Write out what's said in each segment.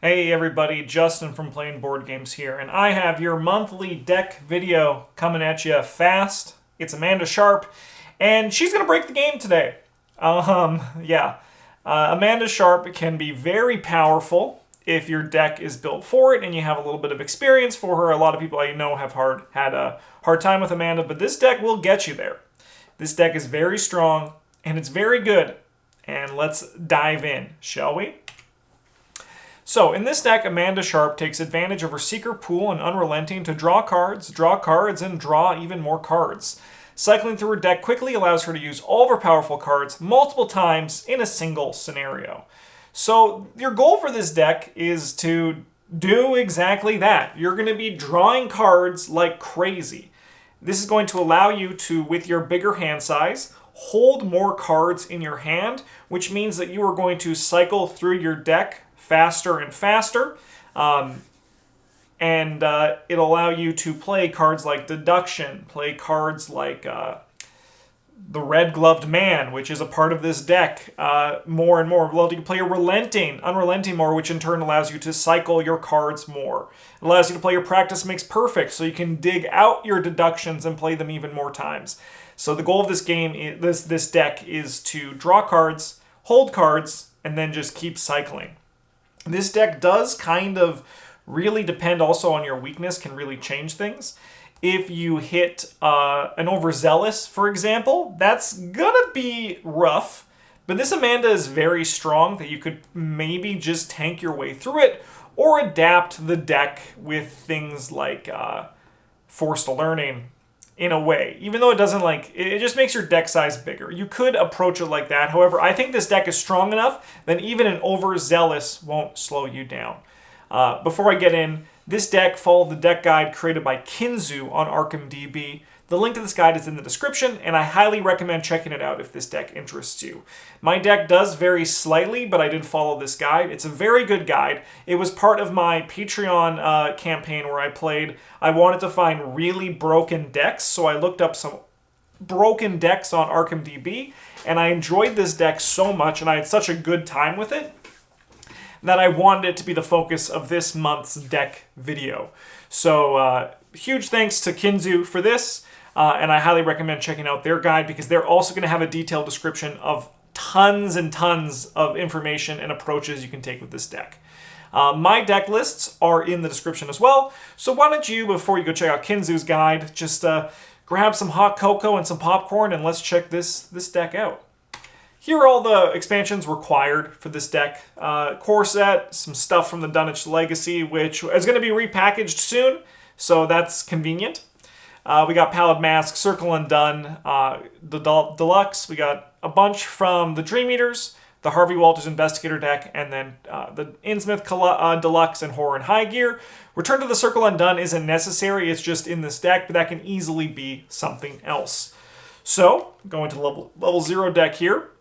Hey everybody, Justin from Playing Board Games here, and I have your monthly deck video coming at you fast. It's Amanda Sharpe, and she's going to break the game today. Yeah. Amanda Sharpe can be very powerful if your deck is built for it and you have a little bit of experience for her. A lot of people I know have had a hard time with Amanda, but this deck will get you there. This deck is very strong, and it's very good. And let's dive in, shall we? So, in this deck, Amanda Sharpe takes advantage of her Seeker Pool and Unrelenting to draw cards, and draw even more cards. Cycling through her deck quickly allows her to use all of her powerful cards multiple times in a single scenario. So, your goal for this deck is to do exactly that. You're going to be drawing cards like crazy. This is going to allow you to, with your bigger hand size, hold more cards in your hand, which means that you are going to cycle through your deck faster and faster, and it'll allow you to play cards like Deduction, play cards like the Red Gloved Man, which is a part of this deck, more and more. Well, you can play Unrelenting more, which in turn allows you to cycle your cards more. It allows you to play your Practice Makes Perfect, so you can dig out your deductions and play them even more times. So the goal of this game, this deck, is to draw cards, hold cards, and then just keep cycling. This deck does kind of really depend also on your weakness, can really change things. If you hit an overzealous, for example, that's gonna be rough. But this Amanda is very strong that you could maybe just tank your way through it or adapt the deck with things like Forced Learning in a way. Even though it doesn't it just makes your deck size bigger. You could approach it like that. However, I think this deck is strong enough that even an overzealous won't slow you down. Before I get in, this deck followed the deck guide created by Kinzu on ARKHAM DB. The link to this guide is in the description, and I highly recommend checking it out if this deck interests you. My deck does vary slightly, but I did follow this guide. It's a very good guide. It was part of my Patreon campaign where I wanted to find really broken decks, so I looked up some broken decks on ARKHAM DB, and I enjoyed this deck so much, and I had such a good time with it, that I wanted it to be the focus of this month's deck video. So, huge thanks to Kinzu for this. And I highly recommend checking out their guide because they're also going to have a detailed description of tons and tons of information and approaches you can take with this deck. My deck lists are in the description as well, so why don't you, before you go check out Kinzu's guide, just grab some hot cocoa and some popcorn and let's check this deck out. Here are all the expansions required for this deck. Core set, some stuff from the Dunwich Legacy, which is going to be repackaged soon, so that's convenient. We got Pallid Mask, Circle Undone, the Deluxe. We got a bunch from the Dream Eaters, the Harvey Walters Investigator deck, and then the Innsmouth Deluxe and Horror and High Gear. Return to the Circle Undone isn't necessary. It's just in this deck, but that can easily be something else. So, going to level 0 deck here.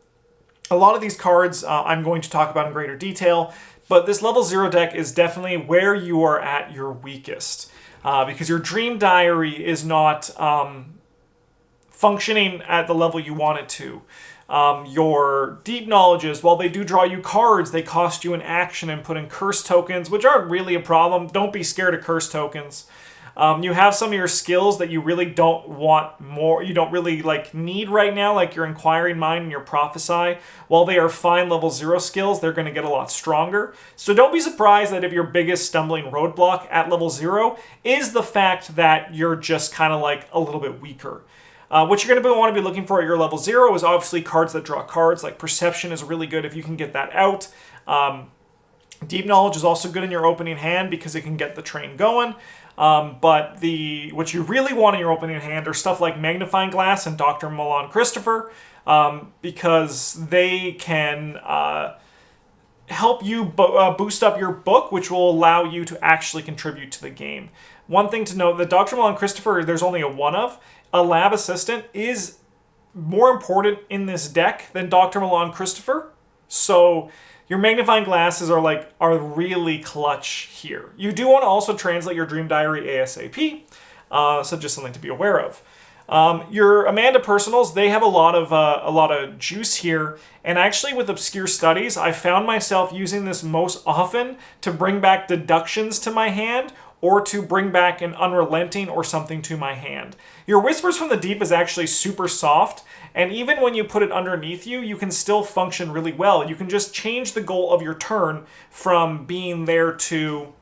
A lot of these cards I'm going to talk about in greater detail, but this level 0 deck is definitely where you are at your weakest. Because your Dream Diary is not functioning at the level you want it to. Your Deep Knowledges, while they do draw you cards, they cost you an action and put in curse tokens, which aren't really a problem. Don't be scared of curse tokens. You have some of your skills that you really don't want more, you don't really need right now, like your Inquiring Mind and your Prophesy. While they are fine level 0 skills, they're going to get a lot stronger. So don't be surprised that if your biggest stumbling roadblock at level 0 is the fact that you're just kind of a little bit weaker. What you're going to want to be looking for at your level 0 is obviously cards that draw cards, like Perception is really good if you can get that out. Deep Knowledge is also good in your opening hand because it can get the train going. But what you really want in your opening hand are stuff like Magnifying Glass and Dr. Milan Christopher, because they can help you boost up your book, which will allow you to actually contribute to the game. One thing to note, that Dr. Milan Christopher, there's only a one of. A Lab Assistant is more important in this deck than Dr. Milan Christopher, so your Magnifying Glasses are really clutch here. You do want to also translate your Dream Diary ASAP, so just something to be aware of. Your Amanda personals, they have a lot of juice here, and actually with obscure studies, I found myself using this most often to bring back deductions to my hand, or to bring back an Unrelenting or something to my hand. Your Whispers from the Deep is actually super soft, and even when you put it underneath you, you can still function really well. You can just change the goal of your turn from being there to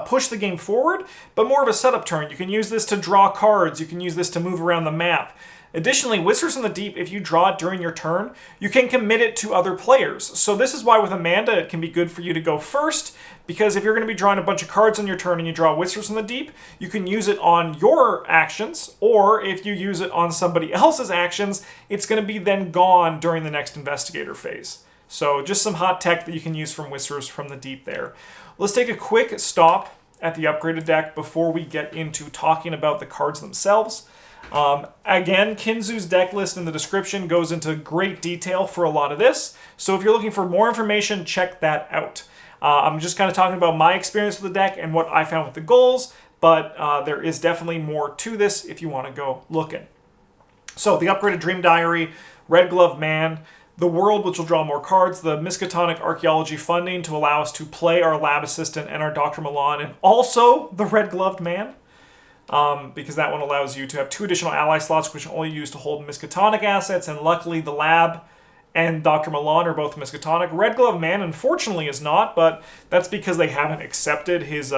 push the game forward, but more of a setup turn. You can use this to draw cards, you can use this to move around the map. Additionally, Whispers from the Deep, if you draw it during your turn, you can commit it to other players. So this is why with Amanda it can be good for you to go first, because if you're going to be drawing a bunch of cards on your turn and you draw Whispers from the Deep, you can use it on your actions, or if you use it on somebody else's actions, it's going to be then gone during the next investigator phase. So just some hot tech that you can use from Whispers from the Deep there. Let's take a quick stop at the upgraded deck before we get into talking about the cards themselves. Again, Kinzu's deck list in the description goes into great detail for a lot of this, so if you're looking for more information, check that out. I'm just kind of talking about my experience with the deck and what I found with the goals, but there is definitely more to this if you want to go looking. So the upgraded Dream Diary, Red Glove Man, the World, which will draw more cards, the Miskatonic Archaeology funding to allow us to play our Lab Assistant and our Dr. Milan, and also the Red Gloved Man, because that one allows you to have 2 additional ally slots, which are only used to hold Miskatonic assets, and luckily the Lab and Dr. Milan are both Miskatonic. Red Glove Man, unfortunately, is not, but that's because they haven't accepted his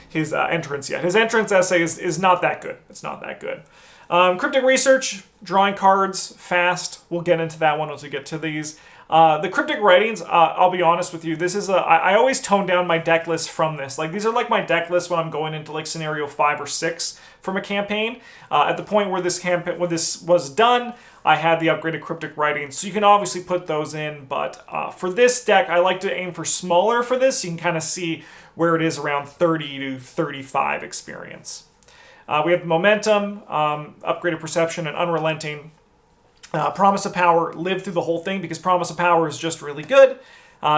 his entrance yet. His entrance essay is not that good. It's not that good. Cryptic Research, drawing cards fast. We'll get into that one once we get to these. The Cryptic Writings, I'll be honest with you, this is I always tone down my deck list from this. Like, these are like my deck list when I'm going into like scenario 5 or 6 from a campaign. At the point where this was done, I had the upgraded Cryptic Writings, so you can obviously put those in, but for this deck, I like to aim for smaller for this. You can kind of see where it is around 30 to 35 experience. We have Momentum, Upgraded Perception, and Unrelenting. Promise of Power, live through the whole thing because Promise of Power is just really good.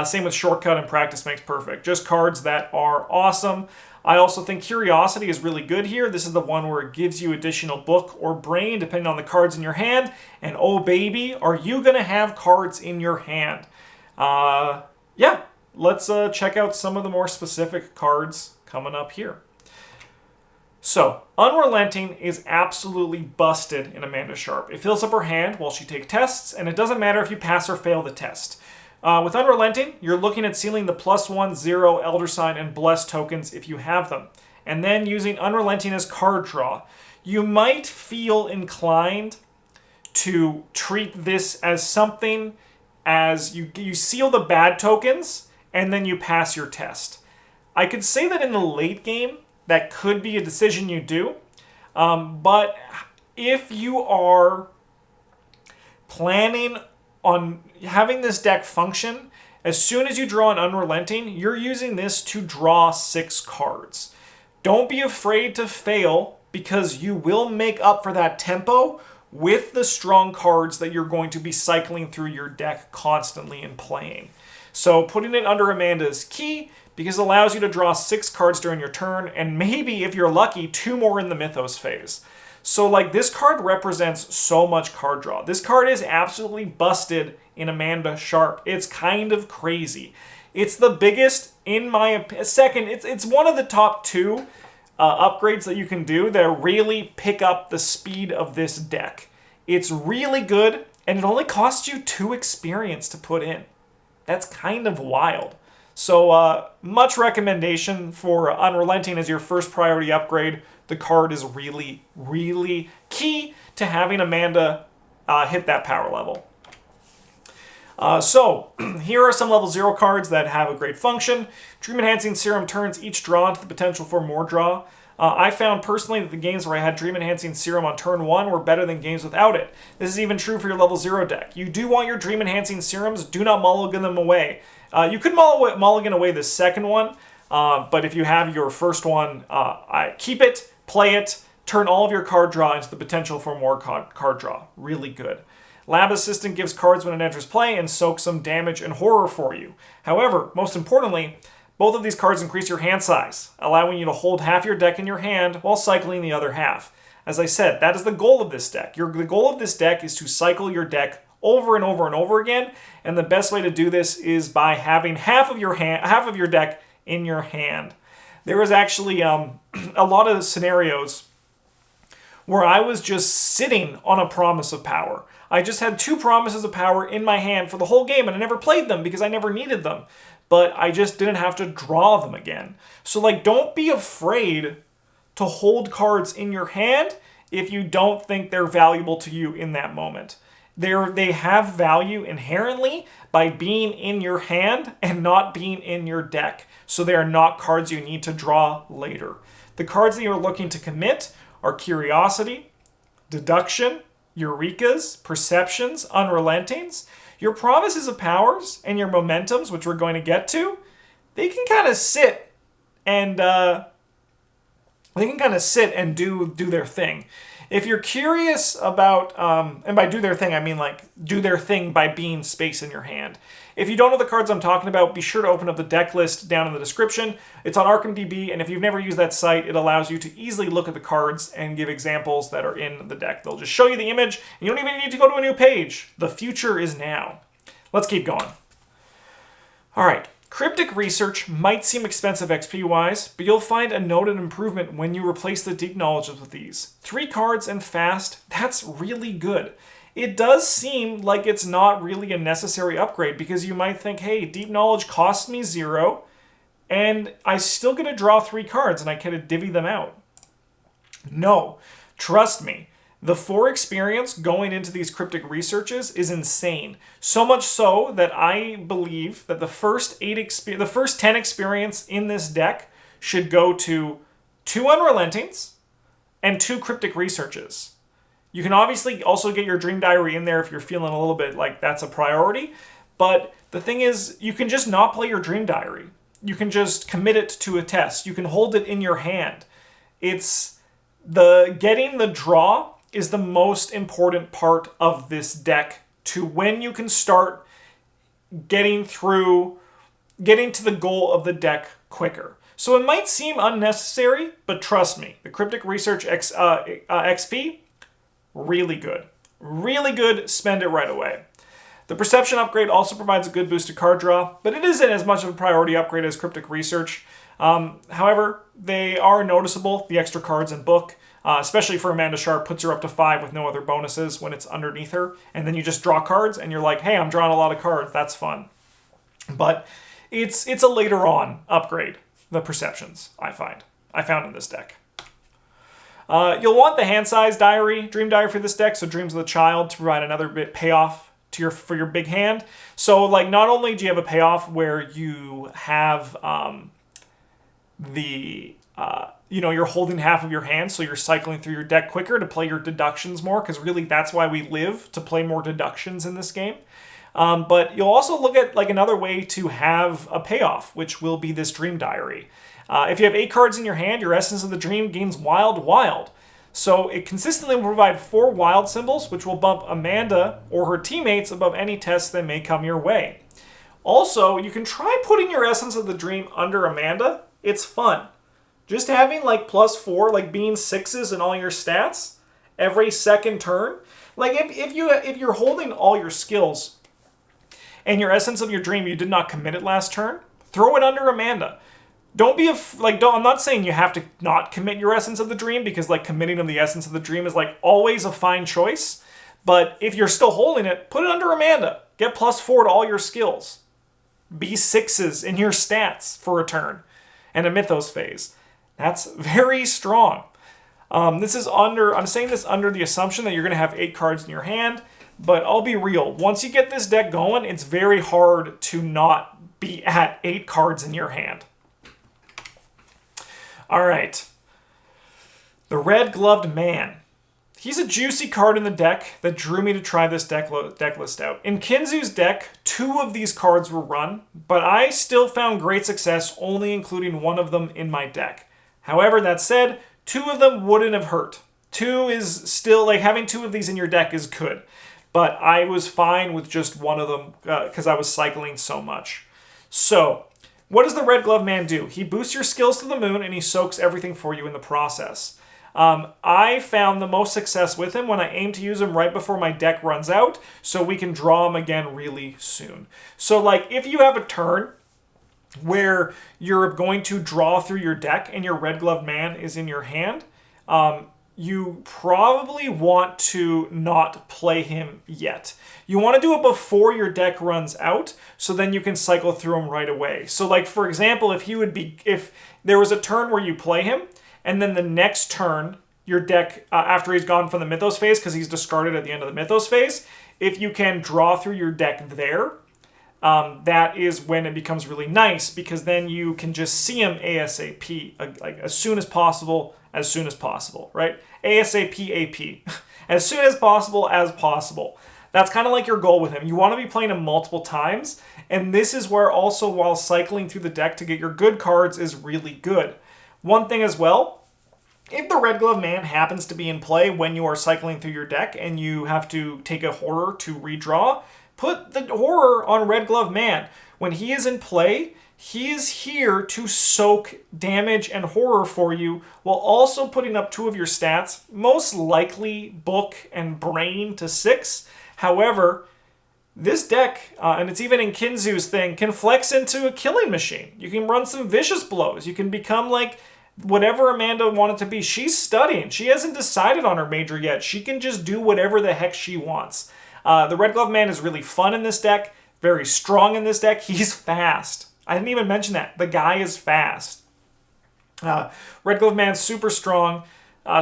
Same with Shortcut and Practice Makes Perfect. Just cards that are awesome. I also think Curiosity is really good here. This is the one where it gives you additional book or brain depending on the cards in your hand. And oh baby, are you going to have cards in your hand? Yeah, let's check out some of the more specific cards coming up here. So, Unrelenting is absolutely busted in Amanda Sharpe. It fills up her hand while she takes tests, and it doesn't matter if you pass or fail the test. With Unrelenting, you're looking at sealing the +1/0 Elder Sign and Bless tokens if you have them, and then using Unrelenting as card draw. You might feel inclined to treat this as something as you seal the bad tokens, and then you pass your test. I could say that in the late game, that could be a decision you do. But if you are planning on having this deck function, as soon as you draw an Unrelenting, you're using this to draw 6 cards. Don't be afraid to fail because you will make up for that tempo with the strong cards that you're going to be cycling through your deck constantly and playing. So putting it under Amanda is key, because it allows you to draw 6 cards during your turn, and maybe, if you're lucky, 2 more in the Mythos phase. So, like, this card represents so much card draw. This card is absolutely busted in Amanda Sharpe. It's kind of crazy. It's the biggest, in my opinion, it's one of the top 2 upgrades that you can do that really pick up the speed of this deck. It's really good, and it only costs you 2 experience to put in. That's kind of wild. So much recommendation for Unrelenting as your first priority upgrade. The card is really, really key to having Amanda hit that power level. So here are some level 0 cards that have a great function. Dream Enhancing Serum turns each draw into the potential for more draw. I found personally that the games where I had Dream Enhancing Serum on turn 1 were better than games without it. This is even true for your level 0 deck. You do want your Dream Enhancing Serums, do not mulligan them away. You could mulligan away the second one, but if you have your first one, keep it, play it, turn all of your card draw into the potential for more card draw. Really good. Lab Assistant gives cards when it enters play and soaks some damage and horror for you. However, most importantly, both of these cards increase your hand size, allowing you to hold half your deck in your hand while cycling the other half. As I said, that is the goal of this deck. The goal of this deck is to cycle your deck over and over and over again, and the best way to do this is by having half of your deck in your hand. There was actually a lot of scenarios where I was just sitting on a Promise of Power. I just had 2 Promises of Power in my hand for the whole game, and I never played them because I never needed them. But I just didn't have to draw them again. So, like, don't be afraid to hold cards in your hand if you don't think they're valuable to you in that moment. They have value inherently by being in your hand and not being in your deck. So they are not cards you need to draw later. The cards that you're looking to commit are Curiosity, Deduction, Eurekas, Perceptions, Unrelentings. Your Promises of Powers and your Momentums, which we're going to get to, they can kind of sit and do their thing. If you're curious about, and by do their thing, I mean like do their thing by being space in your hand. If you don't know the cards I'm talking about, be sure to open up the deck list down in the description. It's on ARKHAM.db, and if you've never used that site, it allows you to easily look at the cards and give examples that are in the deck. They'll just show you the image, and you don't even need to go to a new page. The future is now. Let's keep going. All right. Cryptic Research might seem expensive XP-wise, but you'll find a noted improvement when you replace the Deep Knowledges with these. 3 cards and fast, that's really good. It does seem like it's not really a necessary upgrade because you might think, hey, Deep Knowledge costs me 0, and I still get to draw 3 cards and I get to divvy them out. No, trust me. The 4 experience going into these cryptic researches is insane. So much so that I believe that the first 10 experience in this deck should go to 2 Unrelentings and 2 cryptic researches. You can obviously also get your Dream Diary in there if you're feeling a little bit like that's a priority. But the thing is, you can just not play your Dream Diary. You can just commit it to a test. You can hold it in your hand. Getting the draw is the most important part of this deck to when you can start getting to the goal of the deck quicker. So it might seem unnecessary, but trust me, the Cryptic Research XP, really good. Really good, spend it right away. The Perception upgrade also provides a good boost to card draw, but it isn't as much of a priority upgrade as Cryptic Research. However, they are noticeable, the extra cards in book. Especially for Amanda Sharpe, puts her up to 5 with no other bonuses when it's underneath her. And then you just draw cards and you're like, hey, I'm drawing a lot of cards. That's fun. But it's a later on upgrade, the Perceptions, I found in this deck. You'll want the hand size diary, Dream Diary for this deck, so Dreams of the Child, to provide another bit payoff for your big hand. So like not only do you have a payoff where you have you're holding half of your hand, so you're cycling through your deck quicker to play your deductions more, because really that's why we live, to play more deductions in this game. But you'll also look at like another way to have a payoff, which will be this Dream Diary. If you have 8 cards in your hand, your Essence of the Dream gains Wild. So it consistently will provide 4 wild symbols, which will bump Amanda or her teammates above any tests that may come your way. Also, you can try putting your Essence of the Dream under Amanda. It's fun. Just having like +4, like being 6s in all your stats every second turn. Like if you're holding all your skills and your Essence of your Dream, you did not commit it last turn, throw it under Amanda. I'm not saying you have to not commit your Essence of the Dream, because like committing of the Essence of the Dream is like always a fine choice. But if you're still holding it, put it under Amanda. Get +4 to all your skills. Be 6s in your stats for a turn and a Mythos phase. That's very strong. I'm saying this under the assumption that you're going to have 8 cards in your hand, but I'll be real. Once you get this deck going, it's very hard to not be at 8 cards in your hand. All right. The Red Gloved Man. He's a juicy card in the deck that drew me to try this deck list out. In Kinzu's deck, 2 of these cards were run, but I still found great success only including 1 of them in my deck. However, that said, 2 of them wouldn't have hurt. 2 is still, like, having 2 of these in your deck is good. But I was fine with just 1 of them because I was cycling so much. So, what does the Red Glove Man do? He boosts your skills to the moon and he soaks everything for you in the process. I found the most success with him when I aim to use him right before my deck runs out, so we can draw him again really soon. So like if you have a turn where you're going to draw through your deck and your Red Gloved Man is in your hand, you probably want to not play him yet. You want to do it before your deck runs out, so then you can cycle through him right away. So like for example, if there was a turn where you play him, and then the next turn, your deck, after he's gone from the Mythos phase, because he's discarded at the end of the Mythos phase, if you can draw through your deck there, that is when it becomes really nice, because then you can just see him ASAP, like as soon as possible, right? ASAP AP. As soon as possible. That's kind of like your goal with him. You want to be playing him multiple times, and this is where also while cycling through the deck to get your good cards is really good. One thing as well, if the Red Glove Man happens to be in play when you are cycling through your deck and you have to take a horror to redraw, put the horror on Red Glove Man. When he is in play, he is here to soak damage and horror for you while also putting up 2 of your stats, most likely book and brain to 6. However, this deck, and it's even in Kinzu's thing, can flex into a killing machine. You can run some vicious blows. You can become like whatever Amanda wanted to be. She's studying. She hasn't decided on her major yet. She can just do whatever the heck she wants. The Red Glove Man is really fun in this deck, very strong in this deck. He's fast. I didn't even mention that. The guy is fast. Red Glove Man's super strong,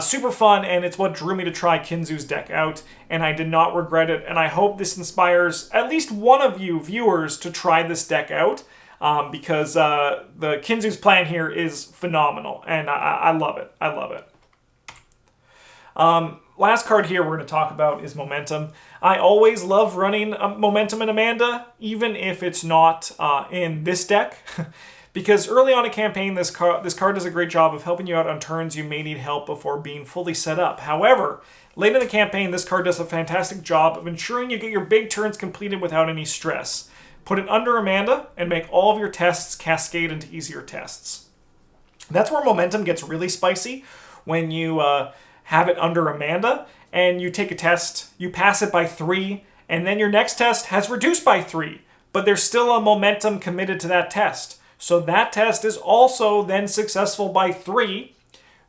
super fun, and it's what drew me to try Kinzu's deck out, and I did not regret it, and I hope this inspires at least one of you viewers to try this deck out, because the Kinzu's plan here is phenomenal, and I love it. I love it. Last card here we're going to talk about is Momentum. I always love running Momentum in Amanda, even if it's not in this deck. Because early on in a campaign, this card does a great job of helping you out on turns you may need help before being fully set up. However, late in the campaign, this card does a fantastic job of ensuring you get your big turns completed without any stress. Put it under Amanda and make all of your tests cascade into easier tests. That's where Momentum gets really spicy, when you have it under Amanda and you take a test, you pass it by 3, and then your next test has reduced by 3, but there's still a momentum committed to that test. So that test is also then successful by 3,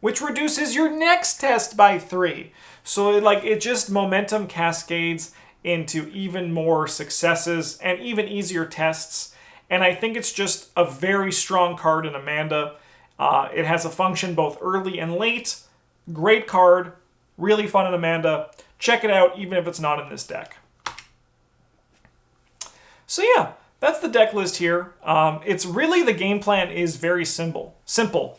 which reduces your next test by 3. So it just momentum cascades into even more successes and even easier tests. And I think it's just a very strong card in Amanda. It has a function both early and late. Great card, really fun in Amanda. Check it out, even if it's not in this deck. So yeah, that's the deck list here. It's really, the game plan is very simple.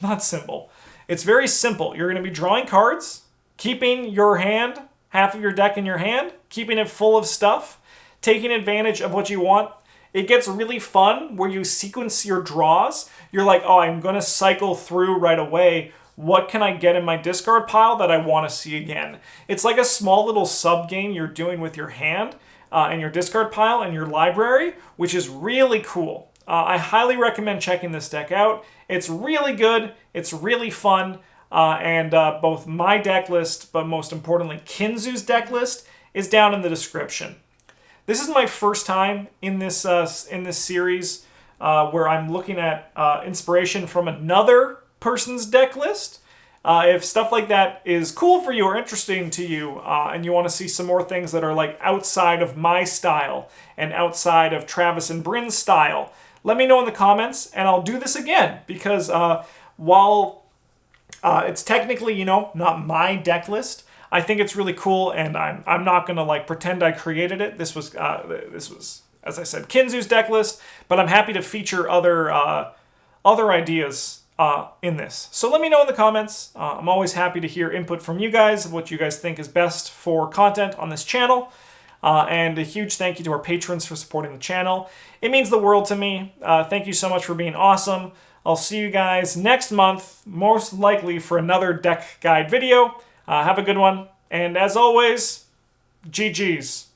Not simple. It's very simple. You're going to be drawing cards, keeping your hand, half of your deck in your hand, keeping it full of stuff, taking advantage of what you want. It gets really fun where you sequence your draws. You're like, oh, I'm going to cycle through right away. What can I get in my discard pile that I want to see again? It's like a small little sub-game you're doing with your hand and your discard pile and your library, which is really cool. I highly recommend checking this deck out. It's really good. It's really fun. And both my deck list, but most importantly, Kinzu's deck list, is down in the description. This is my first time in this series where I'm looking at inspiration from another person's deck list. If stuff like that is cool for you or interesting to you, and you want to see some more things that are like outside of my style and outside of Travis and Bryn's style, let me know in the comments, and I'll do this again, because while it's technically, not my deck list, I think it's really cool, and I'm not gonna like pretend I created it. This was, as I said, Kinzu's deck list, but I'm happy to feature other ideas in this. So let me know in the comments. I'm always happy to hear input from you guys of what you guys think is best for content on this channel. And a huge thank you to our patrons for supporting the channel. It means the world to me. Thank you so much for being awesome. I'll see you guys next month, most likely for another deck guide video. Have a good one. And as always, GG's.